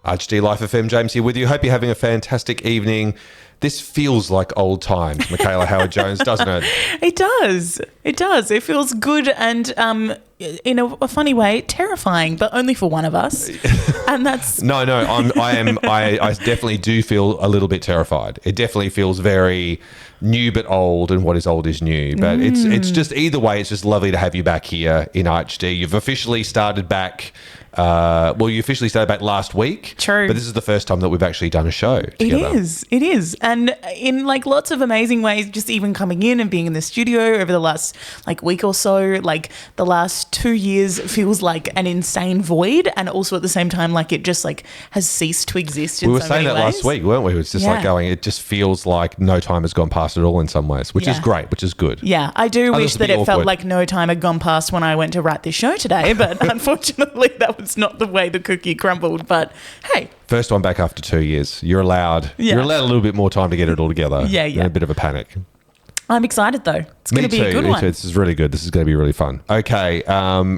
HD Life FM, James here with you. Hope you're having a fantastic evening. This feels like old times, Michaela Howard-Jones, doesn't it? It does. It does. It feels good and, in a funny way, terrifying, but only for one of us. And that's... I definitely do feel a little bit terrified. It definitely feels very new but old, and what is old is new. But it's just, either way, it's just lovely to have you back here in HD. You've officially started back... you officially started back last week. True. But this is the first time that we've actually done a show together. It is. And in lots of amazing ways, just even coming in and being in the studio over the last week or so, the last 2 years feels like an insane void, and also at the same time it just has ceased to exist in so many ways. We were saying that last week, weren't we? It was just it just feels like no time has gone past at all in some ways, which is great, which is good. Yeah, I do wish that it felt like no time had gone past when I went to write this show today, but unfortunately that was not the way the cookie crumbled. But hey, first one back after 2 years. You're allowed a little bit more time to get it all together. Yeah. And a bit of a panic. I'm excited though. It's going to be a good one. Me too. This is really good. This is going to be really fun. Okay.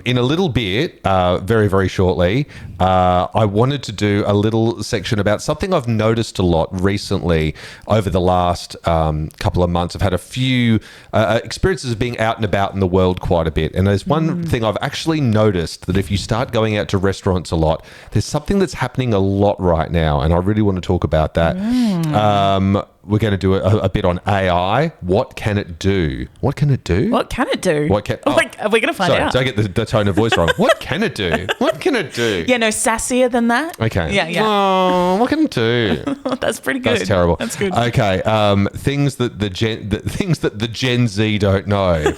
In a little bit, very, very shortly, I wanted to do a little section about something I've noticed a lot recently over the last couple of months. I've had a few experiences of being out and about in the world quite a bit. And there's one thing I've actually noticed, that if you start going out to restaurants a lot, there's something that's happening a lot right now. And I really want to talk about that. We're going to do a bit on AI. What can it do? What can it do? What can it do? Are we going to find out? Sorry, don't get the tone of voice wrong. What can it do? What can it do? Yeah, no, sassier than that. Okay. Yeah. Oh, what can it do? That's pretty good. That's terrible. That's good. Okay. Things that the Gen Z don't know.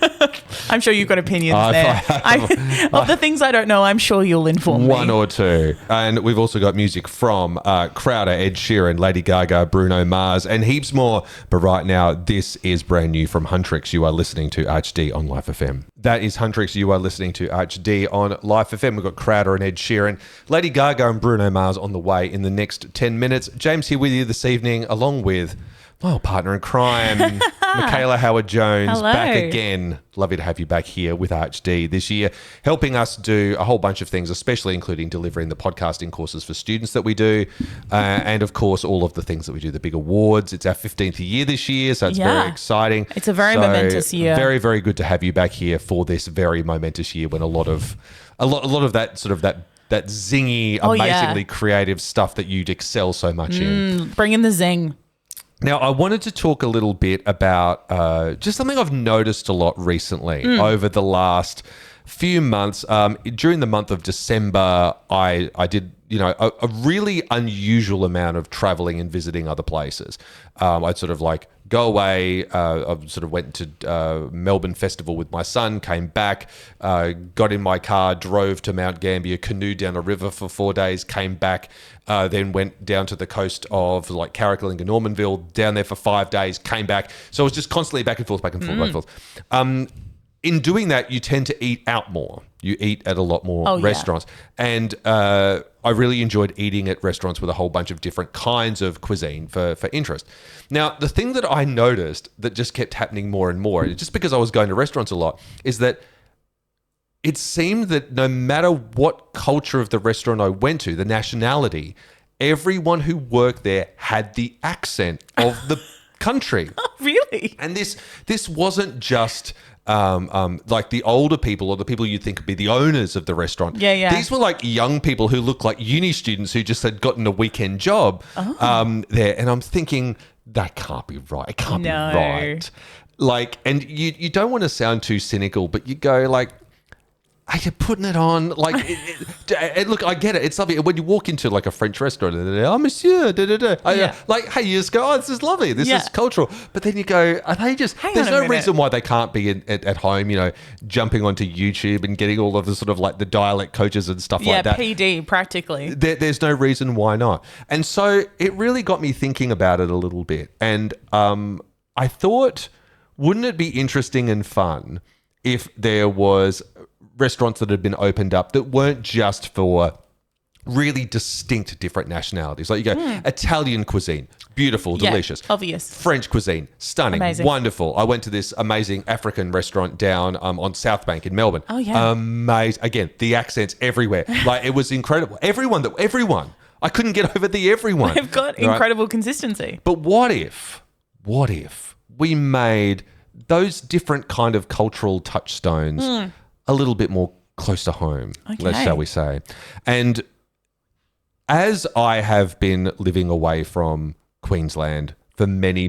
I'm sure you've got opinions there. Of the things I don't know, I'm sure you'll inform me. One or two. And we've also got music from Crowder, Ed Sheeran, Lady Gaga, Bruno Mars, and heaps more. But right now, this is brand new from Huntrix. You are listening to HD on Life FM. That is Huntrix. You are listening to HD on Life FM. We've got Crowder and Ed Sheeran, Lady Gaga and Bruno Mars on the way in the next 10 minutes. James here with you this evening, along with my old partner in crime, Michaela Howard-Jones. Hello. Back again. Lovely to have you back here with HD this year, helping us do a whole bunch of things, especially including delivering the podcasting courses for students that we do, and of course all of the things that we do, the big awards. It's our 15th year this year, so it's very exciting. It's a very momentous year. Very, very good to have you back here for this very momentous year, when a lot of that sort of that zingy, amazingly creative stuff that you'd excel so much in. Bring in the zing. Now, I wanted to talk a little bit about just something I've noticed a lot recently over the last few months. During the month of December, I did a really unusual amount of traveling and visiting other places. I'd sort of go away. I sort of went to Melbourne Festival with my son, came back, got in my car, drove to Mount Gambier, canoed down a river for 4 days, came back, then went down to the coast of Carrickling and Normanville, down there for 5 days, came back. So I was just constantly back and forth, back and forth, back and forth. In doing that, you tend to eat out more. You eat at a lot more restaurants. And I really enjoyed eating at restaurants with a whole bunch of different kinds of cuisine for interest. Now, the thing that I noticed that just kept happening more and more, just because I was going to restaurants a lot, is that it seemed that no matter what culture of the restaurant I went to, the nationality, everyone who worked there had the accent of the country. Oh, really? And this wasn't just... the older people or the people you'd think would be the owners of the restaurant. Yeah. These were people who looked like uni students who just had gotten a weekend job there. And I'm thinking, that can't be right. It can't be right. And you don't want to sound too cynical, but you go are you putting it on? Look, I get it. It's lovely. When you walk into a French restaurant, oh, monsieur, hey, you just go, oh, this is lovely. This is cultural. But then you go, are they just, there's no reason why they can't be at home, jumping onto YouTube and getting all of the sort of the dialect coaches and stuff like that. Yeah, PD, practically. There's no reason why not. And so it really got me thinking about it a little bit. And I thought, wouldn't it be interesting and fun if there was restaurants that had been opened up that weren't just for really distinct different nationalities. You go, Italian cuisine, beautiful, delicious. Obvious. French cuisine, stunning, amazing, wonderful. I went to this amazing African restaurant down on South Bank in Melbourne. Oh, yeah. Amazing. Again, the accents everywhere. It was incredible. Everyone I couldn't get over the everyone. They've got incredible consistency. But what if we made those different kind of cultural touchstones a little bit more close to home, shall we say? And as I have been living away from Queensland for many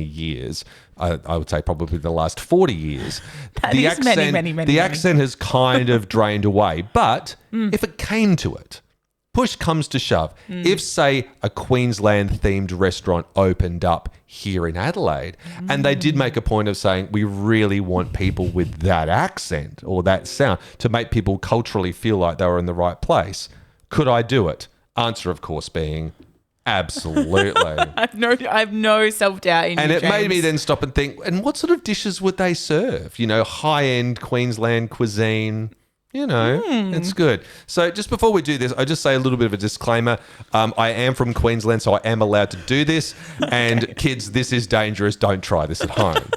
years, I would say probably the last 40 years, the accent has kind of drained away. But if it came to it, push comes to shove, if, say, a Queensland-themed restaurant opened up here in Adelaide and they did make a point of saying, we really want people with that accent or that sound to make people culturally feel like they were in the right place, could I do it? Answer, of course, being absolutely. I have no self-doubt in and you, it made James. me then stop and think, and what sort of dishes would they serve? You know, high-end Queensland cuisine. You know, it's good. So just before we do this, I just say a little bit of a disclaimer. I am from Queensland, so I am allowed to do this. And kids, this is dangerous. Don't try this at home.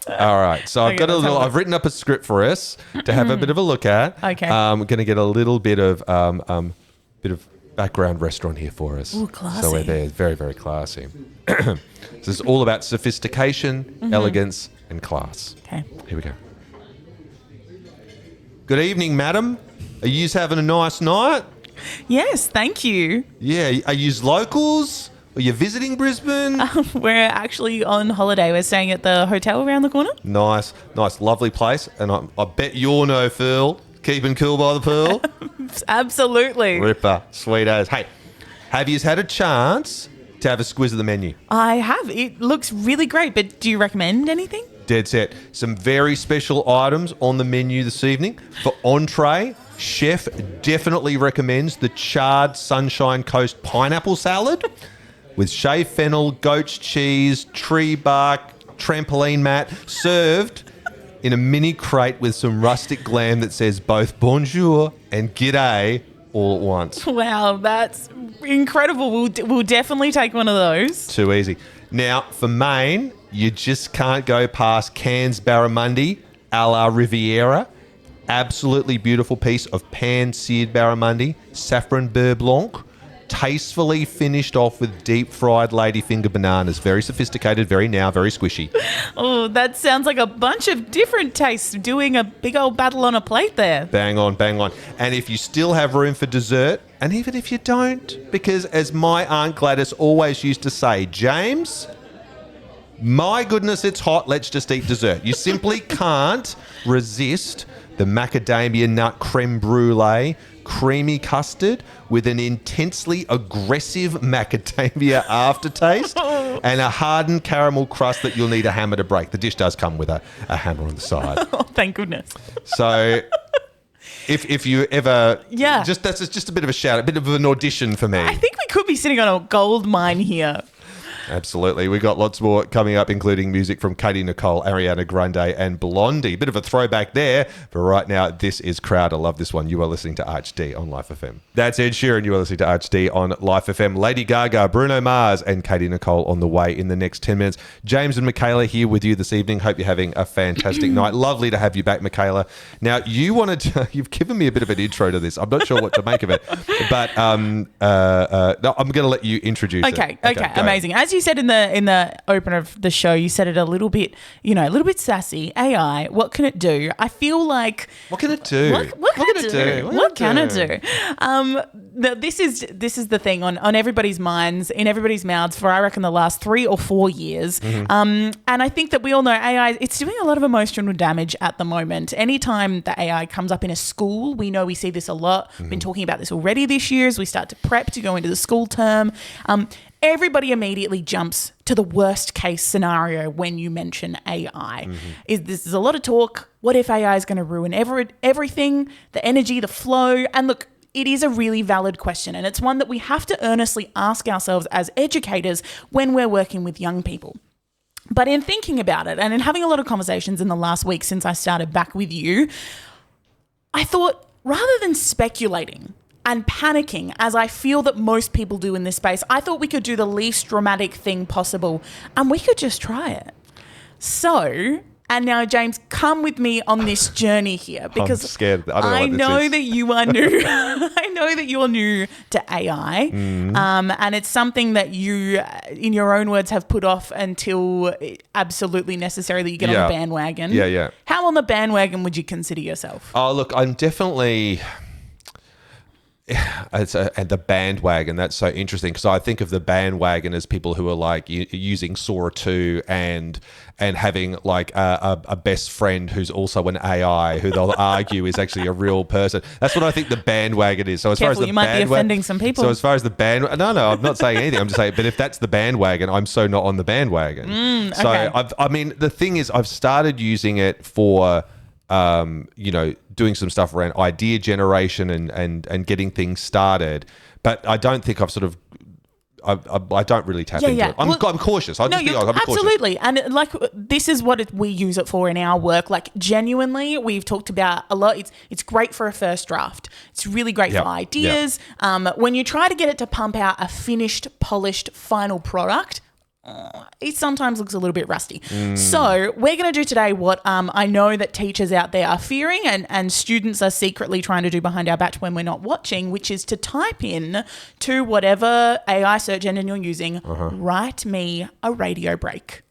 All right. So I've written up a script for us to have a bit of a look at. Okay. We're going to get a little bit of background restaurant here for us. Ooh, classy. So we're there. Very, very classy. This is all about sophistication, elegance, and class. Okay. Here we go. Good evening, madam. Are you having a nice night? Yes, thank you. Yeah. Are you locals? Are you visiting Brisbane? We're actually on holiday. We're staying at the hotel around the corner. Nice, lovely place. And I bet you're no fool. Keeping cool by the pool. Absolutely. Ripper. Sweet as. Hey, have you had a chance to have a squiz of the menu? I have. It looks really great, but do you recommend anything? Dead set. Some very special items on the menu this evening. For entree, chef definitely recommends the charred Sunshine Coast pineapple salad with shaved fennel, goat's cheese, tree bark, trampoline mat, served in a mini crate with some rustic glam that says both bonjour and g'day all at once. Wow, that's incredible. We'll definitely take one of those. Too easy. Now, for main, you just can't go past Cairns barramundi a la Riviera. Absolutely beautiful piece of pan-seared barramundi, saffron beurre blanc, tastefully finished off with deep-fried ladyfinger bananas. Very sophisticated, very squishy. Oh, that sounds like a bunch of different tastes doing a big old battle on a plate there. Bang on. And if you still have room for dessert, and even if you don't, because as my Aunt Gladys always used to say, James, my goodness, it's hot, let's just eat dessert. You simply can't resist the macadamia nut creme brulee, creamy custard with an intensely aggressive macadamia aftertaste and a hardened caramel crust that you'll need a hammer to break. The dish does come with a hammer on the side. Oh, thank goodness. So if you ever... Yeah. That's just a bit of a shout, a bit of an audition for me. I think we could be sitting on a gold mine here. Absolutely. We got lots more coming up, including music from Katie Nicole, Ariana Grande, and Blondie. Bit of a throwback there. But right now, this is Crowd. I love this one. You are listening to Arch D on Life FM. That's Ed Sheeran. You are listening to Arch D on Life FM. Lady Gaga, Bruno Mars, and Katie Nicole on the way in the next 10 minutes. James and Michaela here with you this evening. Hope you're having a fantastic night. Lovely to have you back, Michaela. Now, you've given me a bit of an intro to this. I'm not sure what to make of it. But no, I'm going to let you introduce it. Okay, amazing. As you said in the opener of the show, you said it a little bit sassy. AI, what can it do? I feel like what can it do? What can it do? This is the thing on everybody's minds, in everybody's mouths for I reckon the last 3 or 4 years. And I think that we all know AI. It's doing a lot of emotional damage at the moment. Anytime that AI comes up in a school, we know we see this a lot. We've been talking about this already this year as we start to prep to go into the school term. Everybody immediately jumps to the worst case scenario when you mention AI. This is a lot of talk. What if AI is going to ruin everything, the energy, the flow? And look, it is a really valid question, and it's one that we have to earnestly ask ourselves as educators when we're working with young people. But in thinking about it and in having a lot of conversations in the last week since I started back with you, I thought rather than speculating and panicking, as I feel that most people do in this space, I thought we could do the least dramatic thing possible and we could just try it. So And now, James, come with me on this journey here because I'm scared. I don't know what this is. that you are new. I know that you're new to AI, and it's something that you, in your own words, have put off until absolutely necessary that you get on the bandwagon. Yeah. How on the bandwagon would you consider yourself? Oh, look, I'm definitely... and the bandwagon, that's so interesting because I think of the bandwagon as people who are like using Sora 2 and having like a best friend who's also an AI who they'll argue is actually a real person. That's what I think the bandwagon is. So as far as the you might be offending some people. So as far as the no, I'm not saying anything. I'm just saying, but if that's the bandwagon, I'm so not on the bandwagon. Okay. So I mean, the thing is, I've started using it for doing some stuff around idea generation and getting things started. But I don't think I've sort of, I don't really tap into it. I'm cautious. I'm cautious. Absolutely. And like, this is what we use it for in our work. Like genuinely, we've talked about a lot. It's great for a first draft. It's really great for ideas. When you try to get it to pump out a finished, polished, final product, it sometimes looks a little bit rusty. So we're going to do today what I know that teachers out there are fearing and students are secretly trying to do behind our back when we're not watching, which is to type in to whatever AI search engine you're using, write me a radio break.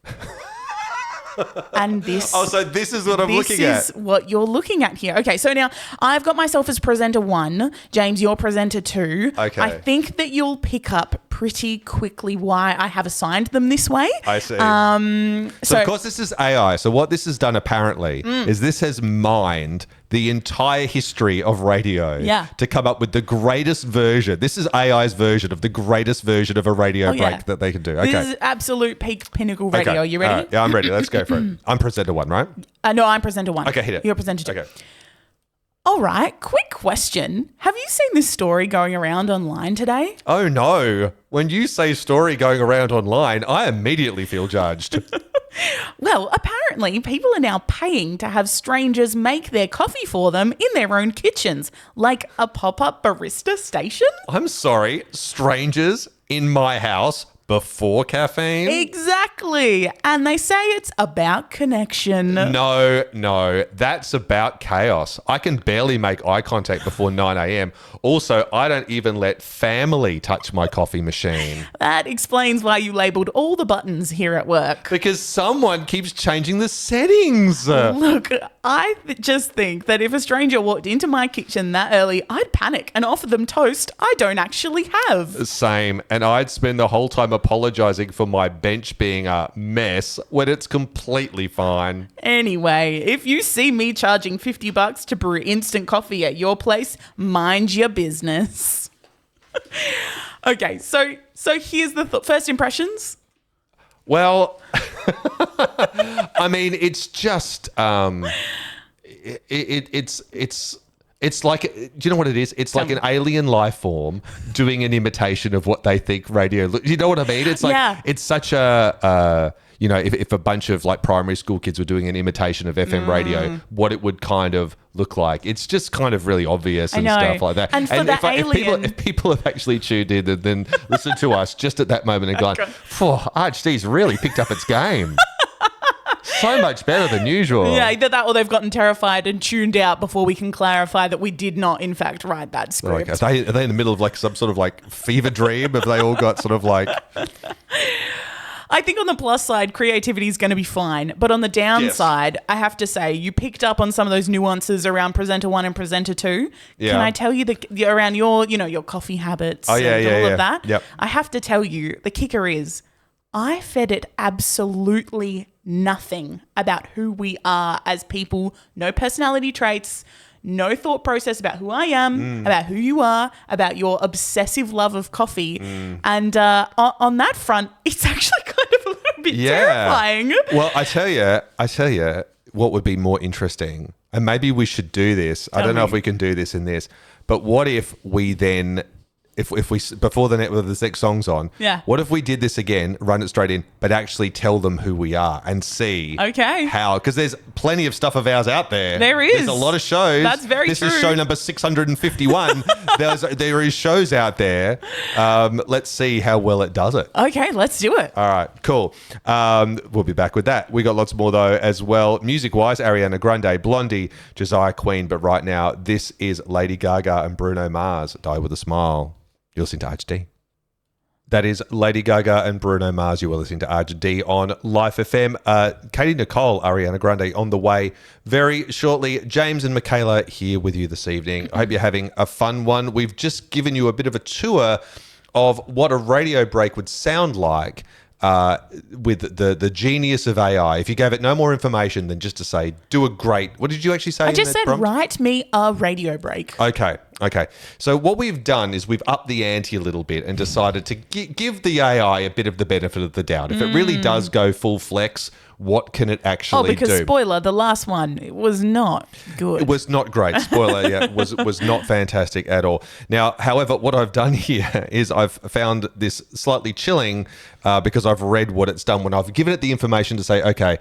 And this... Oh, so this is what I'm looking at. This is what you're looking at here. Okay, so now I've got myself as presenter 1. James, you're presenter 2. Okay. I think that you'll pick up pretty quickly why I have assigned them this way. I see. So of course this is AI. So what this has done apparently is this has mined the entire history of radio to come up with the greatest version. This is AI's version of the greatest version of a radio break that they can do. Okay. This is absolute peak pinnacle radio. Okay. Are you ready? Right. Yeah, I'm ready. Let's go for it. I'm presenter 1, right? No, I'm presenter 1. Okay, hit it. You're presenter 2. Okay. All right, quick question. Have you seen this story going around online today? Oh, no. When you say story going around online, I immediately feel judged. Well, apparently people are now paying to have strangers make their coffee for them in their own kitchens, like a pop-up barista station. I'm sorry, strangers in my house before caffeine? Exactly. And they say it's about connection. No, that's about chaos. I can barely make eye contact before 9 a.m. Also, I don't even let family touch my coffee machine. That explains why you labelled all the buttons here at work. Because someone keeps changing the settings. Look, I just think that if a stranger walked into my kitchen that early, I'd panic and offer them toast I don't actually have. Same. And I'd spend the whole time apologizing for my bench being a mess when it's completely fine. Anyway, if you see me charging $50 to brew instant coffee at your place, mind your business. Okay, so here's the first impressions. Well, I mean, it's just it's like, do you know what it is? It's like an alien life form doing an imitation of what they think radio. You know what I mean? It's like it's such a if a bunch of like primary school kids were doing an imitation of FM radio, what it would kind of look like. It's just kind of really obvious and stuff like that. And if people have actually tuned in and then listened to us just at that moment and gone, Archie's really picked up its game. So much better than usual. Yeah, either that or they've gotten terrified and tuned out before we can clarify that we did not, in fact, write that script. Are they in the middle of like some sort of like fever dream? Have they all got sort of like... I think on the plus side, creativity is going to be fine. But on the downside, I have to say, you picked up on some of those nuances around presenter 1 and presenter 2. Yeah. Can I tell you around your coffee habits of that? Yep. I have to tell you, the kicker is I fed it absolutely nothing about who we are as people, no personality traits, no thought process about who I am, about who you are, about your obsessive love of coffee. And on that front, it's actually kind of a little bit terrifying. Well, I tell you what would be more interesting, and maybe we should do this. I don't know if we can do this in this, but what if we then if we before the next song's on, Yeah. what if we did this again, run it straight in, but actually tell them who we are and see how, because there's plenty of stuff of ours out there. There is. There's a lot of shows. That's very This true. is show number 651. There is shows out there. Let's see how well it does it. Okay, let's do it. All right, cool. We'll be back with that. We got lots more though as well. Music-wise, Ariana Grande, Blondie, Josiah Queen, but right now this is Lady Gaga and Bruno Mars, Die With A Smile. You're listening to RHD. That is Lady Gaga and Bruno Mars. You were listening to RHD on Life FM. Katie Nicole, Ariana Grande on the way very shortly. James and Michaela here with you this evening. I hope you're having a fun one. We've just given you a bit of a tour of what a radio break would sound like with the genius of AI. If you gave it no more information than just to say, do a great... What did you actually say? I just said, write me a radio break. Okay. So what we've done is we've upped the ante a little bit and decided to give the AI a bit of the benefit of the doubt. If it really does go full flex, what can it actually do? Because spoiler, the last one, it was not good. It was not great. Spoiler, yeah, was not fantastic at all. Now, however, what I've done here is I've found this slightly chilling because I've read what it's done when I've given it the information to say, okay,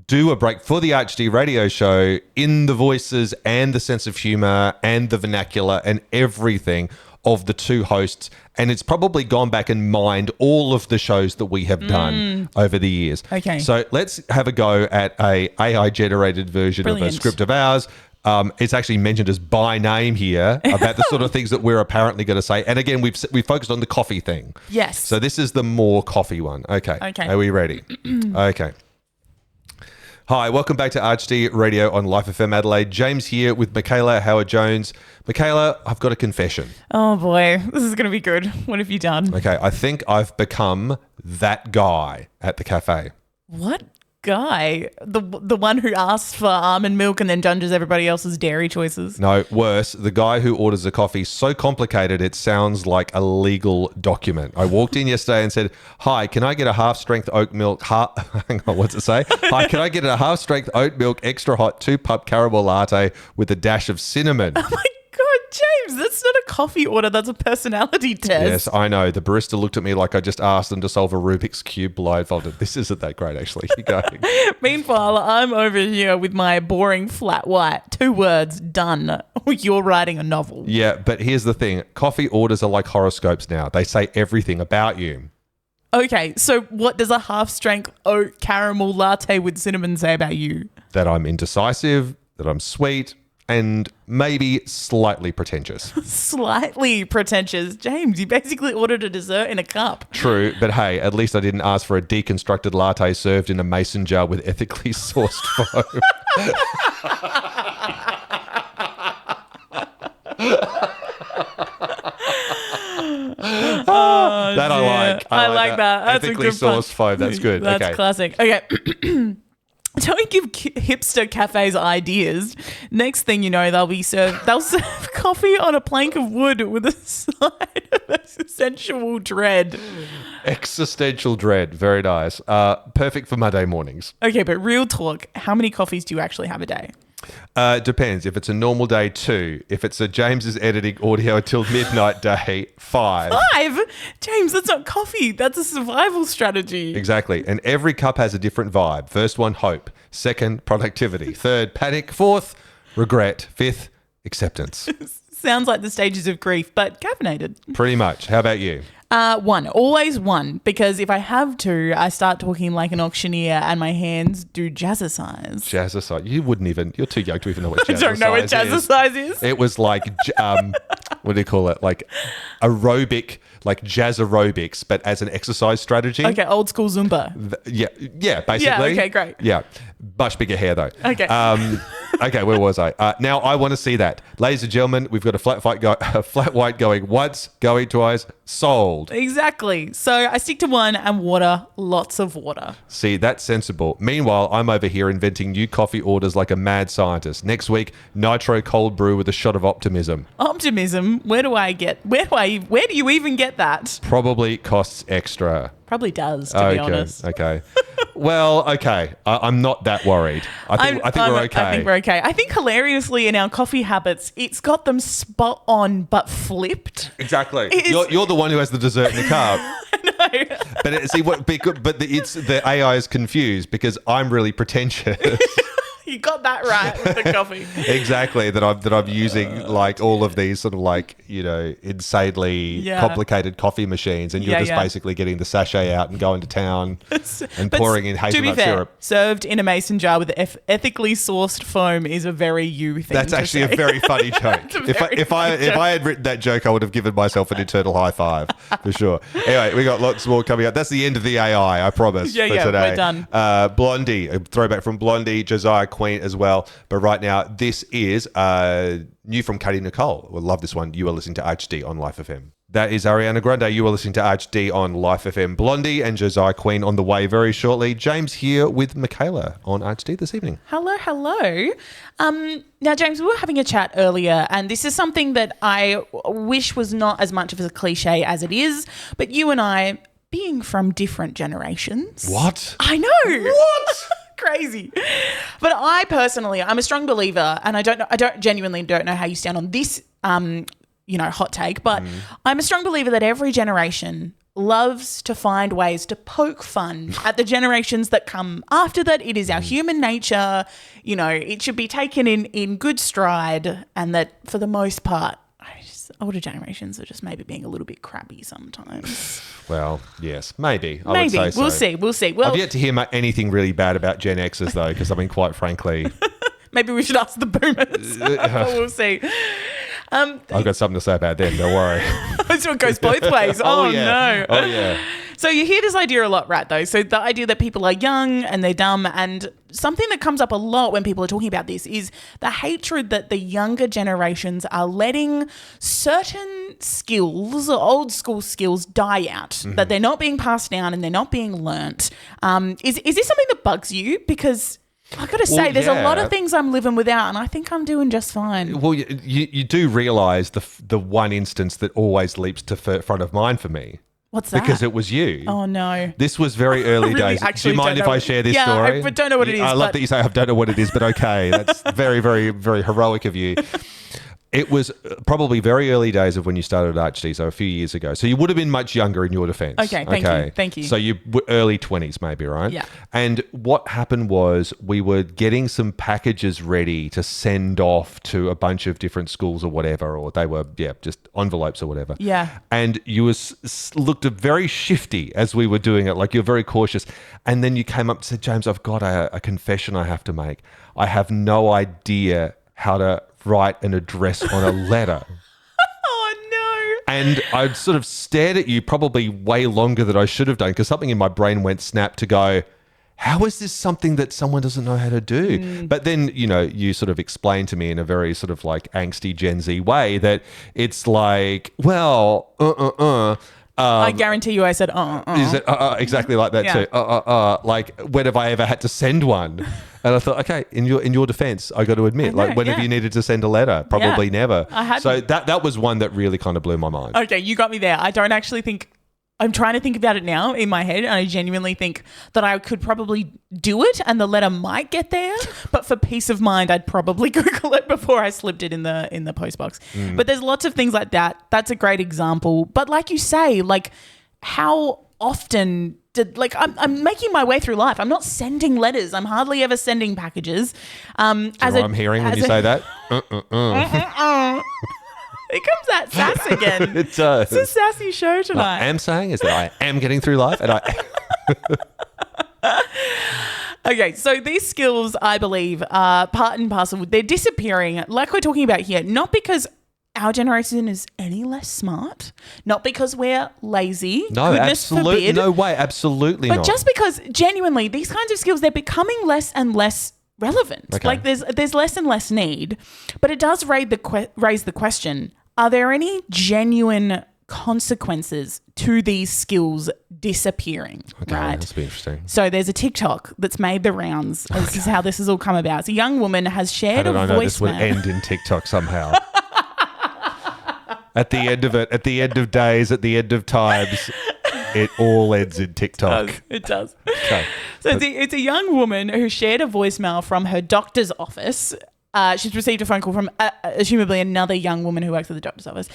do a break for the RHD radio show in the voices and the sense of humour and the vernacular and everything of the two hosts. And it's probably gone back and mined all of the shows that we have done over the years. Okay. So let's have a go at a AI-generated version of a script of ours. It's actually mentioned as by name here about the sort of things that we're apparently going to say. And again, we've focused on the coffee thing. Yes. So this is the more coffee one. Okay. Are we ready? Okay. Hi, welcome back to RHD Radio on Life FM Adelaide. James here with Michaela Howard-Jones. Michaela, I've got a confession. Oh boy, this is going to be good. What have you done? Okay, I think I've become that guy at the cafe. What guy? The one who asks for almond milk and then judges everybody else's dairy choices? No, worse, the guy who orders a coffee so complicated it sounds like a legal document. I walked in yesterday and said, hi, can I get a half-strength oat milk, hang on, what's it say? Hi, can I get a half-strength oat milk, extra hot, 2-pup caramel latte with a dash of cinnamon? Oh my God, James, that's not a coffee order. That's a personality test. Yes, I know. The barista looked at me like I just asked them to solve a Rubik's Cube blindfolded. This isn't that great, actually. Keep going. Meanwhile, I'm over here with my boring flat white. 2 words, done. You're writing a novel. Yeah, but here's the thing. Coffee orders are like horoscopes now. They say everything about you. Okay, so what does a half-strength oat caramel latte with cinnamon say about you? That I'm indecisive, that I'm sweet, and maybe slightly pretentious. Slightly pretentious. James, you basically ordered a dessert in a cup. True, but hey, at least I didn't ask for a deconstructed latte served in a mason jar with ethically sourced foam. That I like. I like that. That's ethically a good sourced foam. That's good. That's okay. classic. Okay. Don't give hipster cafes ideas. Next thing you know, they'll serve coffee on a plank of wood with a side of existential dread. Existential dread. Very nice. Perfect for Monday mornings. Okay, but real talk, how many coffees do you actually have a day? Depends. If it's a normal day, 2. If it's a James's editing audio until midnight day, 5. 5? James, that's not coffee. That's a survival strategy. Exactly. And every cup has a different vibe. First one, hope. Second, productivity. Third, panic. Fourth, regret. Fifth, acceptance. Sounds like the stages of grief, but caffeinated. Pretty much. How about you? 1. Always 1. Because if I have to, I start talking like an auctioneer and my hands do jazzercise. Jazzercise. You wouldn't even... You're too young to even know what jazzercise is. I don't know what jazzercise is. It was like... what do you call it? Like aerobic... Like jazz aerobics, but as an exercise strategy. Okay, old school Zumba. Yeah, basically. Yeah, okay, great. Yeah, much bigger hair though. Okay. Okay, where was I? Now I want to see that. Ladies and gentlemen, we've got a flat white going once, going twice, sold. Exactly. So I stick to 1 and water, lots of water. See, that's sensible. Meanwhile, I'm over here inventing new coffee orders like a mad scientist. Next week, nitro cold brew with a shot of optimism. Optimism? Where do you even get that? Probably costs extra. Probably does, to be honest. Okay. Well, okay. I'm not that worried. I think we're okay. I think we're okay. I think hilariously in our coffee habits, it's got them spot on but flipped. Exactly. You're the one who has the dessert in the cup. No. But it's the AI is confused because I'm really pretentious. You got that right with the coffee. Exactly. That I'm using like all of these sort of like, insanely complicated coffee machines, and you're just basically getting the sachet out and going to town and pouring in hazelnut syrup. Served in a mason jar with ethically sourced foam is a very you thing. That's actually a very funny joke. If I had written that joke, I would have given myself an internal high five for sure. Anyway, we got lots more coming up. That's the end of the AI, I promise. For today. We're done. Blondie, a throwback from Blondie, Josiah Queen as well. But right now, this is new from Katie Nicole. We'll love this one. You are listening to HD on Life FM. That is Ariana Grande. You are listening to HD on Life FM. Blondie and Josiah Queen on the way very shortly. James here with Michaela on HD this evening. Hello. Now, James, we were having a chat earlier, and this is something that I wish was not as much of a cliche as it is, but you and I, being from different generations. What? I know. What? Crazy. But I personally, I'm a strong believer, and I genuinely don't know how you stand on this, hot take, but I'm a strong believer that every generation loves to find ways to poke fun at the generations that come after that. It is our human nature. It should be taken in good stride, and that for the most part, older generations are just maybe being a little bit crabby sometimes. Well, yes, maybe. I would say so. We'll see. Well, I've yet to hear anything really bad about Gen Xers, though, because I mean, quite frankly... Maybe we should ask the boomers. But we'll see. I've got something to say about them, don't worry. So it goes both ways. Oh, yeah. no. Oh, yeah. So you hear this idea a lot, right, though? So the idea that people are young and they're dumb, and something that comes up a lot when people are talking about this is the hatred that the younger generations are letting certain skills, old school skills, die out, that they're not being passed down and they're not being learnt. Is this something that bugs you? Because I got to say, there's a lot of things I'm living without, and I think I'm doing just fine. Well, you do realise the one instance that always leaps to front of mind for me. What's that? Because it was you. Oh, no. This was very early days. Do you mind if I share this story? Yeah, I don't know what it is. I love that you say I don't know what it is, but okay. That's very, very, very heroic of you. It was probably very early days of when you started at HD, so a few years ago. So you would have been much younger in your defense. Okay, thank you. So you were early 20s maybe, right? Yeah. And what happened was we were getting some packages ready to send off to a bunch of different schools or whatever, or they were, just envelopes or whatever. Yeah. And you looked very shifty as we were doing it, like you're very cautious. And then you came up and said, James, I've got a confession I have to make. I have no idea how to write an address on a letter. Oh, no. And I sort of stared at you probably way longer than I should have done, because something in my brain went snap to go, how is this something that someone doesn't know how to do? But then, you sort of explained to me in a very sort of like angsty Gen Z way that it's like, well, I guarantee you I said, Is it exactly like that too? Like, when have I ever had to send one? And I thought, okay, in your defense, I got to admit, when have you needed to send a letter? Probably never. I hadn't. So that was one that really kind of blew my mind. Okay, you got me there. I don't actually think... I'm trying to think about it now in my head, and I genuinely think that I could probably do it and the letter might get there, but for peace of mind, I'd probably Google it before I slipped it in the postbox. But there's lots of things like that. That's a great example. But like you say, like how often I'm making my way through life. I'm not sending letters. I'm hardly ever sending packages. I'm hearing when you say that? Here comes that sass again. It does. It's a sassy show tonight. What I am saying is that I am getting through life, and Okay, so these skills, I believe, are part and parcel. They're disappearing, like we're talking about here, not because our generation is any less smart, not because we're lazy. No, absolutely. No way. Absolutely not. But just because genuinely these kinds of skills, they're becoming less and less relevant. Okay. Like there's less and less need. But it does raise the question, are there any genuine consequences to these skills disappearing? Okay, right? that's be interesting. So there's a TikTok that's made the rounds. This is how this has all come about. It's a young woman has shared a voicemail. I know this would end in TikTok somehow. At the end of it, at the end of days, at the end of times. It all ends in TikTok. It does. Okay. So it's a young woman who shared a voicemail from her doctor's office. She's received a phone call from, assumably, another young woman who works at the doctor's office.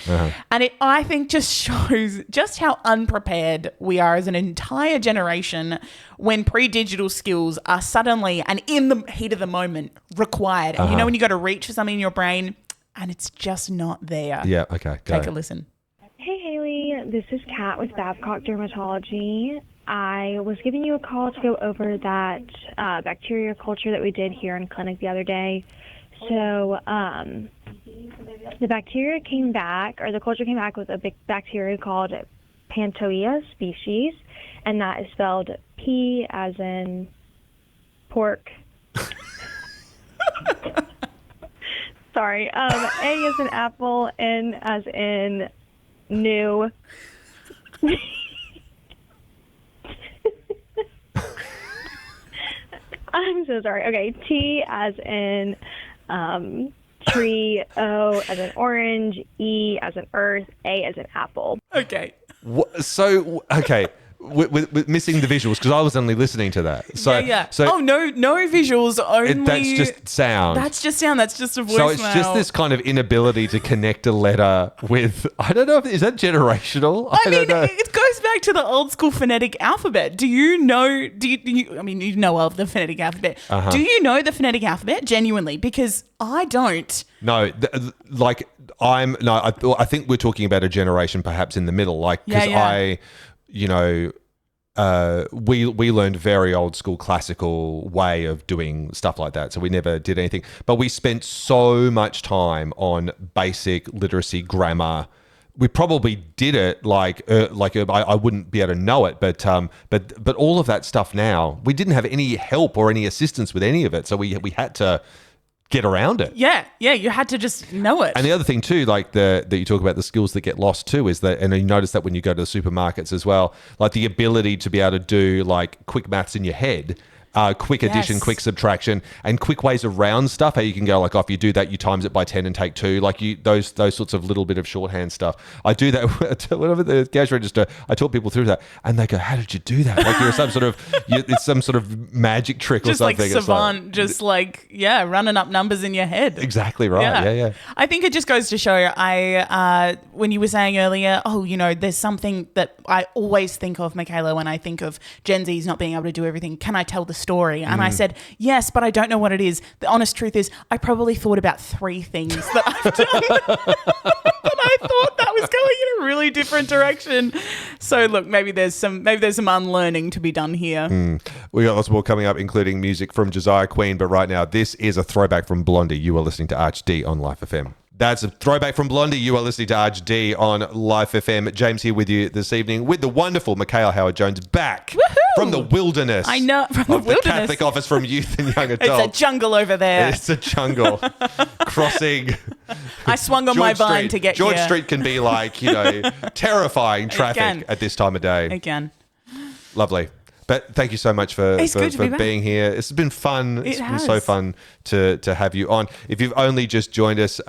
And I think just shows just how unprepared we are as an entire generation when pre-digital skills are suddenly and in the heat of the moment required. And you know when you got to reach for something in your brain and it's just not there. Yeah, okay. Go. Take a listen. Hey, Haley. This is Kat with Babcock Dermatology. I was giving you a call to go over that bacteria culture that we did here in clinic the other day. So the bacteria came back, or the culture came back with a big bacteria called Pantoia species, and that is spelled P as in pork. Sorry. A as in apple, N as in new. I'm so sorry. Okay, T as in tree, O as in orange, E as in earth, A as in apple. Okay. So, okay. With missing the visuals because I was only listening to that. So, yeah. So no visuals. Only that's just sound. That's just sound. That's just a voicemail. So it's just this kind of inability to connect a letter with. I don't know if is that generational. I mean, it goes back to the old school phonetic alphabet. Do you know? Do you? I mean, you know of the phonetic alphabet. Do you know the phonetic alphabet genuinely? Because I don't. No, I think we're talking about a generation perhaps in the middle, like because we learned very old school classical way of doing stuff like that. So we never did anything, but we spent so much time on basic literacy, grammar. We probably did it I wouldn't be able to know it, but all of that stuff now, we didn't have any help or any assistance with any of it. So we had to get around it. Yeah, you had to just know it. And the other thing too, like that you talk about the skills that get lost too, is that, and you notice that when you go to the supermarkets as well, like the ability to be able to do like quick maths in your head, quick addition, quick subtraction, and quick ways around stuff. How you can go like, oh, if you do that, you times it by 10 and take 2. Like those sorts of little bit of shorthand stuff. I do that whenever the cash register. I talk people through that, and they go, "How did you do that? Like you're some sort of it's some sort of magic trick just or something." Like savant, just like running up numbers in your head. Exactly right. Yeah. I think it just goes to show. When you were saying earlier, there's something that I always think of, Michaela, when I think of Gen Z's not being able to do everything. Can I tell the story? And I said, yes, but I don't know what it is. The honest truth is I probably thought about 3 things that I've done. But I thought that was going in a really different direction. So look, maybe there's some unlearning to be done here. We got lots more coming up, including music from Josiah Queen. But right now, this is a throwback from Blondie. You are listening to RHD on Life FM. That's a throwback from Blondie. You are listening to RHD on Life FM. James here with you this evening with the wonderful Michaela Howard-Jones back from the wilderness. I know, from the wilderness. The Catholic Office from Youth and Young Adults. It's a jungle over there. It's a jungle. Crossing. I swung on George my vine Street. to get George here. Street can be like, terrifying traffic at this time of day. It can. Lovely. But thank you so much for be being here. It's been fun. It's been has. so fun to have you on. If you've only just joined us,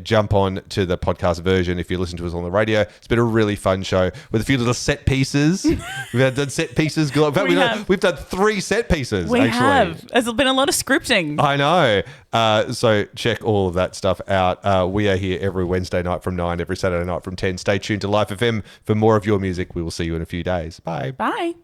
jump on to the podcast version. If you listen to us on the radio, it's been a really fun show with a few little set pieces. We've done set pieces. We've done 3 set pieces. We actually. have. There's been a lot of scripting. I know. So check all of that stuff out. We are here every Wednesday night from 9, every Saturday night from 10. Stay tuned to Life FM for more of your music. We will see you in a few days. Bye. Bye.